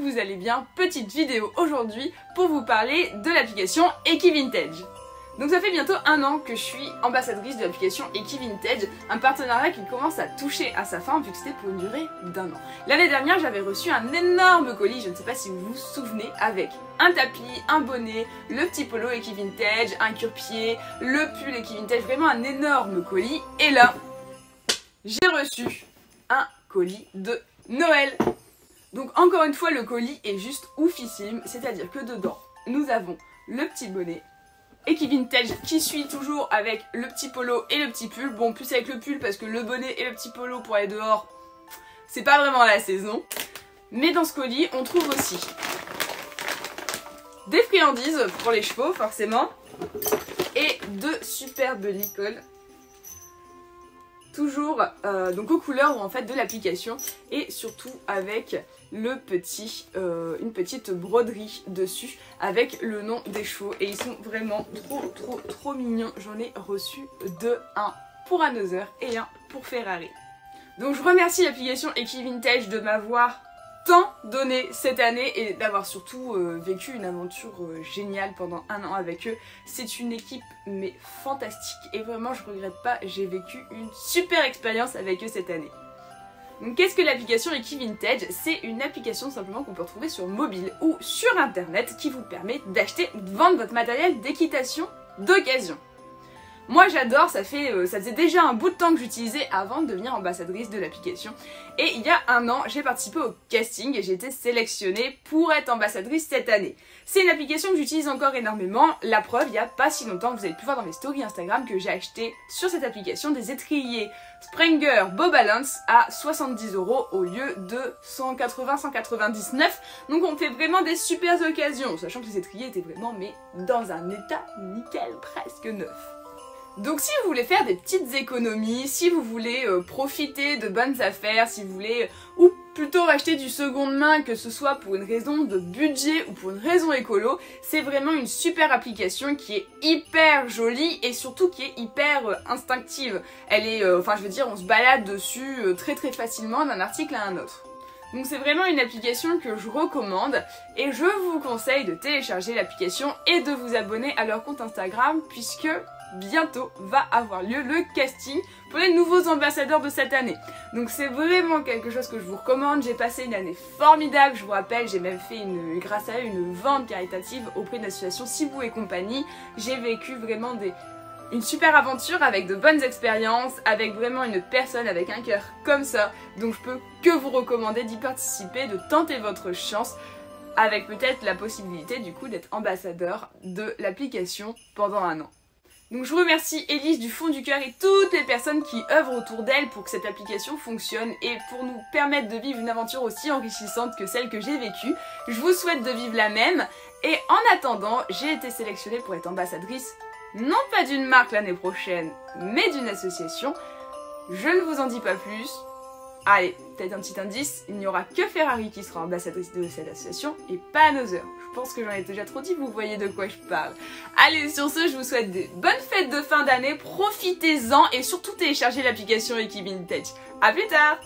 vous allez bien. Petite vidéo aujourd'hui pour vous parler de l'application Ekivintage. Donc ça fait bientôt 1 an que je suis ambassadrice de l'application Ekivintage, un partenariat qui commence à toucher à sa fin vu que c'était pour une durée d'1 an. L'année dernière j'avais reçu un énorme colis, je ne sais pas si vous vous souvenez, avec un tapis, un bonnet, le petit polo Ekivintage, un cure-pied, le pull Ekivintage, vraiment un énorme colis. Et là, j'ai reçu un colis de Noël. Donc encore une fois le colis est juste oufissime, c'est-à-dire que dedans nous avons le petit bonnet Ekivintage qui suit toujours avec le petit polo et le petit pull. Bon, plus avec le pull parce que le bonnet et le petit polo pour aller dehors, c'est pas vraiment la saison. Mais dans ce colis, on trouve aussi des friandises pour les chevaux forcément et 2 superbes licoles. Toujours donc aux couleurs en fait de l'application et surtout avec le petit, une petite broderie dessus avec le nom des chevaux et ils sont vraiment trop mignons. J'en ai reçu 2, un pour Another et un pour Ferrari. Donc je remercie l'application Ekivintage de m'avoir tant donné cette année et d'avoir surtout vécu une aventure géniale pendant 1 an avec eux. C'est une équipe mais fantastique et vraiment je regrette pas, j'ai vécu une super expérience avec eux cette année. Donc qu'est-ce que l'application Ekivintage? C'est une application simplement qu'on peut retrouver sur mobile ou sur internet qui vous permet d'acheter ou de vendre votre matériel d'équitation d'occasion. Moi j'adore, ça faisait déjà un bout de temps que j'utilisais avant de devenir ambassadrice de l'application. Et il y a 1 an, j'ai participé au casting et j'ai été sélectionnée pour être ambassadrice cette année. C'est une application que j'utilise encore énormément. La preuve, il n'y a pas si longtemps, vous avez pu voir dans mes stories Instagram que j'ai acheté sur cette application des étriers Sprenger Bow Balance à 70 € au lieu de 180-199. Donc on fait vraiment des super occasions, sachant que les étriers étaient vraiment mais dans un état nickel, presque neuf. Donc si vous voulez faire des petites économies, si vous voulez profiter de bonnes affaires, si vous voulez, ou plutôt acheter du seconde main, que ce soit pour une raison de budget ou pour une raison écolo, c'est vraiment une super application qui est hyper jolie et surtout qui est hyper instinctive. Elle est, enfin je veux dire, on se balade dessus très facilement d'un article à un autre. Donc c'est vraiment une application que je recommande et je vous conseille de télécharger l'application et de vous abonner à leur compte Instagram puisque bientôt va avoir lieu le casting pour les nouveaux ambassadeurs de cette année. Donc c'est vraiment quelque chose que je vous recommande. J'ai passé une année formidable, je vous rappelle, j'ai même fait grâce à eux une vente caritative auprès de l'association Sibou et compagnie. J'ai vécu vraiment une super aventure avec de bonnes expériences, avec vraiment une personne avec un cœur comme ça. Donc je peux que vous recommander d'y participer, de tenter votre chance avec peut-être la possibilité du coup d'être ambassadeur de l'application pendant 1 an. Donc je remercie Elise du fond du cœur et toutes les personnes qui œuvrent autour d'elle pour que cette application fonctionne et pour nous permettre de vivre une aventure aussi enrichissante que celle que j'ai vécue. Je vous souhaite de vivre la même et en attendant, j'ai été sélectionnée pour être ambassadrice non pas d'une marque l'année prochaine, mais d'une association. Je ne vous en dis pas plus. Allez, peut-être un petit indice, il n'y aura que Ferrari qui sera ambassadrice de cette association et pas Another. Je pense que j'en ai déjà trop dit, vous voyez de quoi je parle. Allez, sur ce, je vous souhaite de bonnes fêtes de fin d'année, profitez-en et surtout téléchargez l'application Ekivintage. A plus tard!